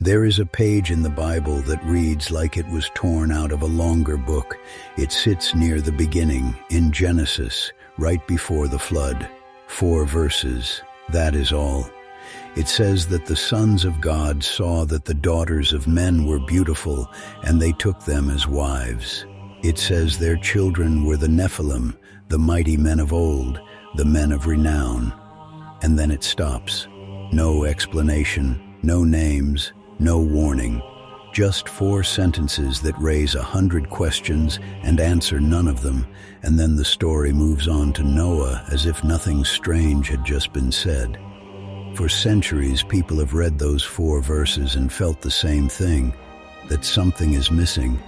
There is a page in the Bible that reads like it was torn out of a longer book. It sits near the beginning, in Genesis, right before the flood. 4 verses, that is all. It says that the sons of God saw that the daughters of men were beautiful, and they took them as wives. It says their children were the Nephilim, the mighty men of old, the men of renown. And then it stops. No explanation, no names, no warning. Just 4 sentences that raise 100 questions and answer none of them, and then the story moves on to Noah as if nothing strange had just been said. For centuries, people have read those 4 verses and felt the same thing, that something is missing,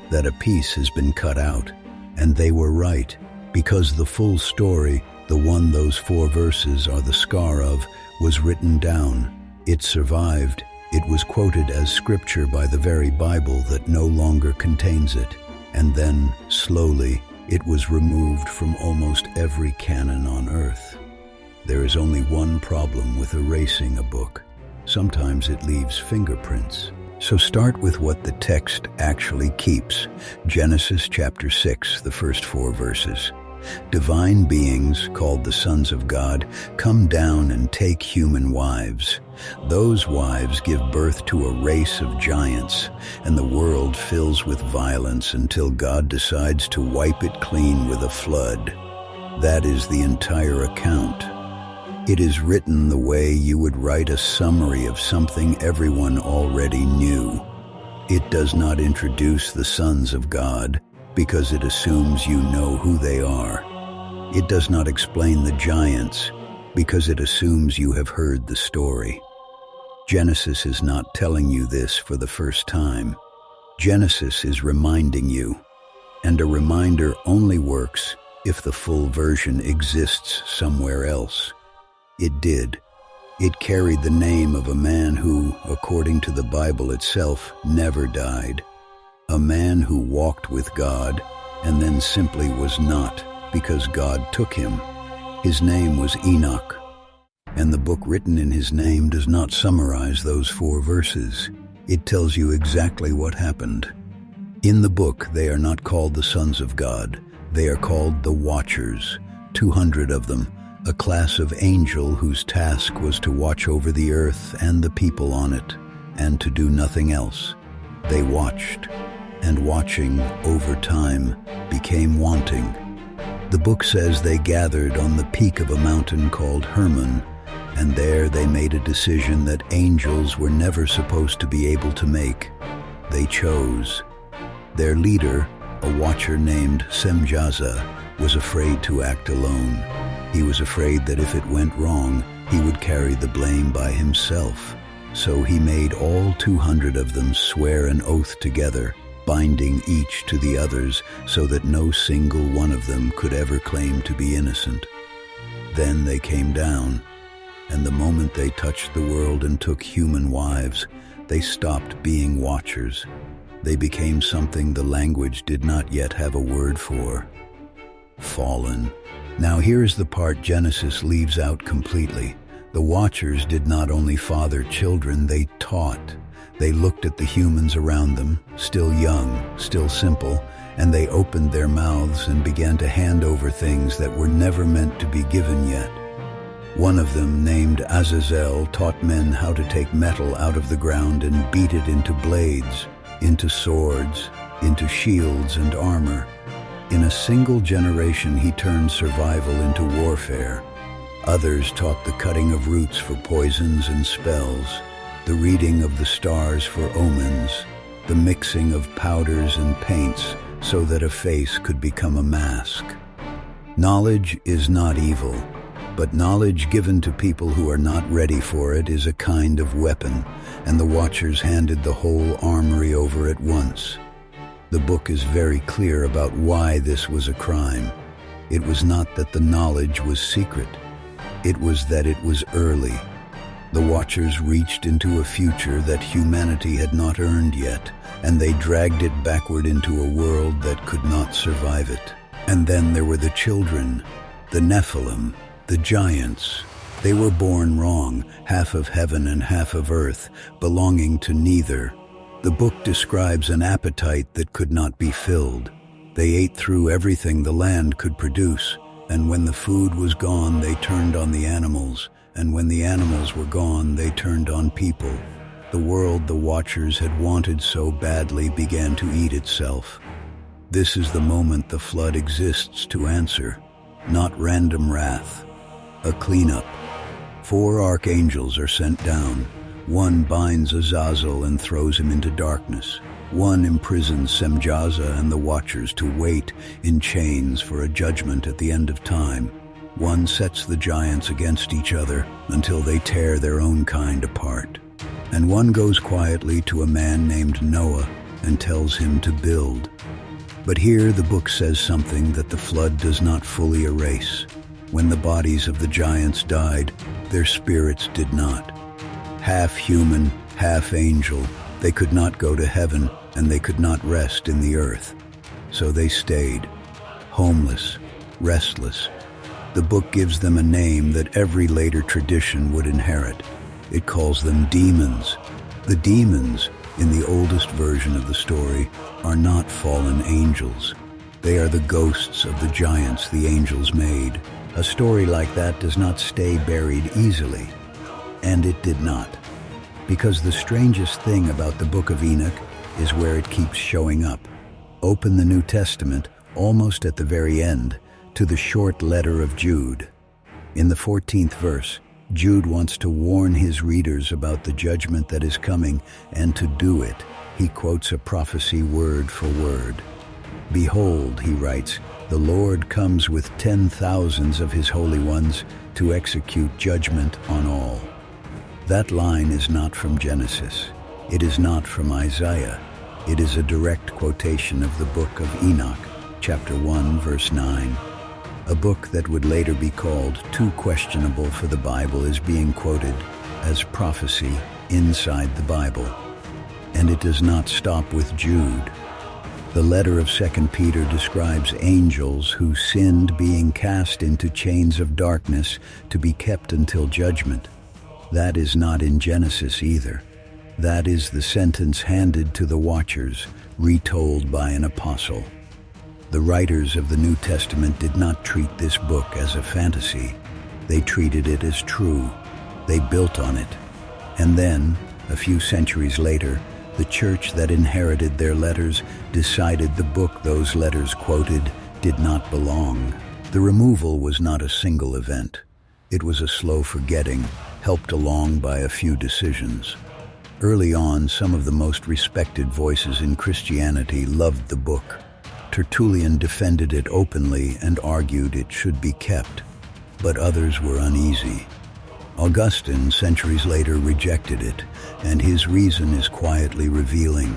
that a piece has been cut out. And they were right, because the full story, the one those 4 verses are the scar of, was written down. It survived. It was quoted as scripture by the very Bible that no longer contains it. And then, slowly, it was removed from almost every canon on earth. There is only one problem with erasing a book. Sometimes it leaves fingerprints. So start with what the text actually keeps. Genesis chapter 6, the first 4 verses. Divine beings, called the sons of God, come down and take human wives. Those wives give birth to a race of giants, and the world fills with violence until God decides to wipe it clean with a flood. That is the entire account. It is written the way you would write a summary of something everyone already knew. It does not introduce the sons of God, because it assumes you know who they are. It does not explain the giants, because it assumes you have heard the story. Genesis is not telling you this for the first time. Genesis is reminding you, and a reminder only works if the full version exists somewhere else. It did. It carried the name of a man who, according to the Bible itself, never died. A man who walked with God and then simply was not because God took him. His name was Enoch, and the book written in his name does not summarize those 4 verses. It tells you exactly what happened. In the book, they are not called the sons of God. They are called the Watchers, 200 of them, a class of angel whose task was to watch over the earth and the people on it, and to do nothing else. They watched, and watching, over time, became wanting. The book says they gathered on the peak of a mountain called Hermon, and there they made a decision that angels were never supposed to be able to make. They chose. Their leader, a watcher named Semjaza, was afraid to act alone. He was afraid that if it went wrong, he would carry the blame by himself. So he made all 200 of them swear an oath together, binding each to the others so that no single one of them could ever claim to be innocent. Then they came down, and the moment they touched the world and took human wives, they stopped being watchers. They became something the language did not yet have a word for. Fallen. Now here's the part Genesis leaves out completely. The Watchers did not only father children, they taught. They looked at the humans around them, still young, still simple, and they opened their mouths and began to hand over things that were never meant to be given yet. One of them, named Azazel, taught men how to take metal out of the ground and beat it into blades, into swords, into shields and armor. In a single generation, he turned survival into warfare. Others taught the cutting of roots for poisons and spells, the reading of the stars for omens, the mixing of powders and paints so that a face could become a mask. Knowledge is not evil, but knowledge given to people who are not ready for it is a kind of weapon, and the Watchers handed the whole armory over at once. The book is very clear about why this was a crime. It was not that the knowledge was secret. It was that it was early. The Watchers reached into a future that humanity had not earned yet, and they dragged it backward into a world that could not survive it. And then there were the children, the Nephilim, the giants, They were born wrong, half of heaven and half of earth, belonging to neither. The book describes an appetite that could not be filled. They ate through everything the land could produce, and when the food was gone, they turned on the animals, and when the animals were gone, they turned on people. The world the Watchers had wanted so badly began to eat itself. This is the moment the flood exists to answer, not random wrath, a cleanup. 4 archangels are sent down. One binds Azazel and throws him into darkness. One imprisons Semjaza and the Watchers to wait in chains for a judgment at the end of time. One sets the giants against each other until they tear their own kind apart. And one goes quietly to a man named Noah and tells him to build. But here the book says something that the flood does not fully erase. When the bodies of the giants died, their spirits did not. Half human, half angel, they could not go to heaven and they could not rest in the earth. So they stayed, homeless, restless. The book gives them a name that every later tradition would inherit. It calls them demons. The demons, in the oldest version of the story, are not fallen angels. They are the ghosts of the giants the angels made. A story like that does not stay buried easily. And it did not. Because the strangest thing about the Book of Enoch is where it keeps showing up. Open the New Testament, almost at the very end, to the short letter of Jude. In the 14th verse, Jude wants to warn his readers about the judgment that is coming, and to do it, he quotes a prophecy word for word. "Behold," he writes, "the Lord comes with 10,000s of his holy ones to execute judgment on all." That line is not from Genesis. It is not from Isaiah. It is a direct quotation of the Book of Enoch, chapter 1, verse 9. A book that would later be called too questionable for the Bible is being quoted as prophecy inside the Bible. And it does not stop with Jude. The letter of 2 Peter describes angels who sinned being cast into chains of darkness to be kept until judgment. That is not in Genesis either. That is the sentence handed to the Watchers, retold by an apostle. The writers of the New Testament did not treat this book as a fantasy. They treated it as true. They built on it. And then, a few centuries later, the church that inherited their letters decided the book those letters quoted did not belong. The removal was not a single event. It was a slow forgetting, helped along by a few decisions. Early on, some of the most respected voices in Christianity loved the book. Tertullian defended it openly and argued it should be kept, but others were uneasy. Augustine, centuries later, rejected it, and his reason is quietly revealing.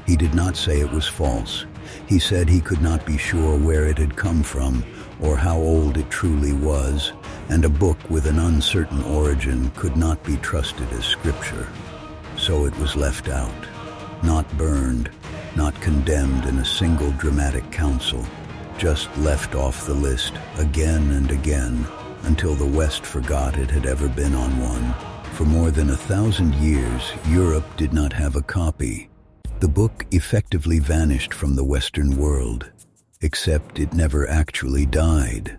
He did not say it was false. He said he could not be sure where it had come from or how old it truly was, and a book with an uncertain origin could not be trusted as scripture. So it was left out, not burned, not condemned in a single dramatic council, just left off the list again and again, until the West forgot it had ever been on one. For more than 1,000 years, Europe did not have a copy. The book effectively vanished from the Western world, except it never actually died.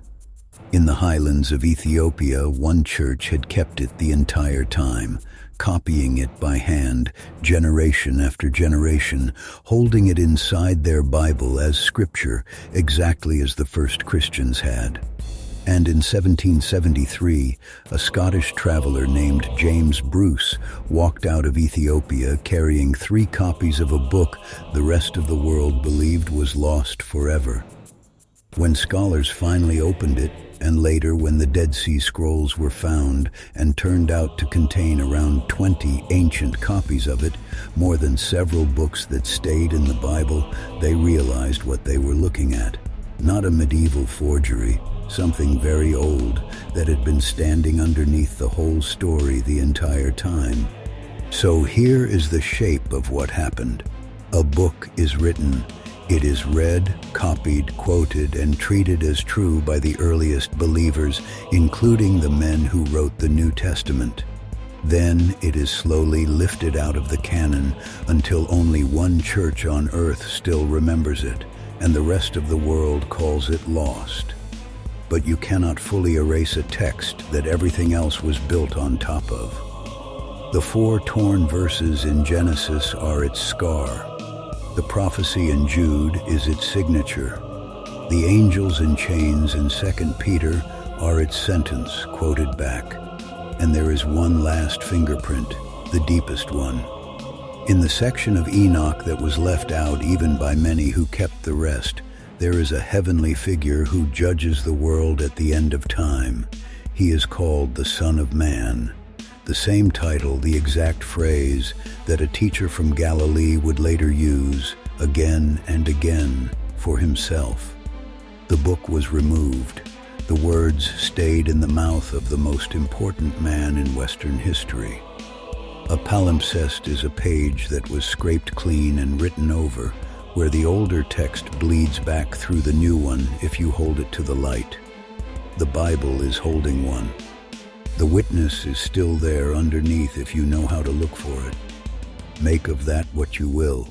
In the highlands of Ethiopia, one church had kept it the entire time, copying it by hand, generation after generation, holding it inside their Bible as scripture, exactly as the first Christians had. And in 1773, a Scottish traveler named James Bruce walked out of Ethiopia carrying 3 copies of a book the rest of the world believed was lost forever. When scholars finally opened it, and later when the Dead Sea Scrolls were found and turned out to contain around 20 ancient copies of it, more than several books that stayed in the Bible, they realized what they were looking at. Not a medieval forgery, something very old that had been standing underneath the whole story the entire time. So here is the shape of what happened. A book is written. It is read, copied, quoted, and treated as true by the earliest believers, including the men who wrote the New Testament. Then it is slowly lifted out of the canon until only one church on earth still remembers it, and the rest of the world calls it lost. But you cannot fully erase a text that everything else was built on top of. The 4 torn verses in Genesis are its scar. The prophecy in Jude is its signature. The angels in chains in 2 Peter are its sentence quoted back. And there is one last fingerprint, the deepest one. In the section of Enoch that was left out even by many who kept the rest, there is a heavenly figure who judges the world at the end of time. He is called the Son of Man. The same title, the exact phrase that a teacher from Galilee would later use again and again for himself. The book was removed. The words stayed in the mouth of the most important man in Western history. A palimpsest is a page that was scraped clean and written over, where the older text bleeds back through the new one if you hold it to the light. The Bible is holding one. The witness is still there underneath if you know how to look for it. Make of that what you will.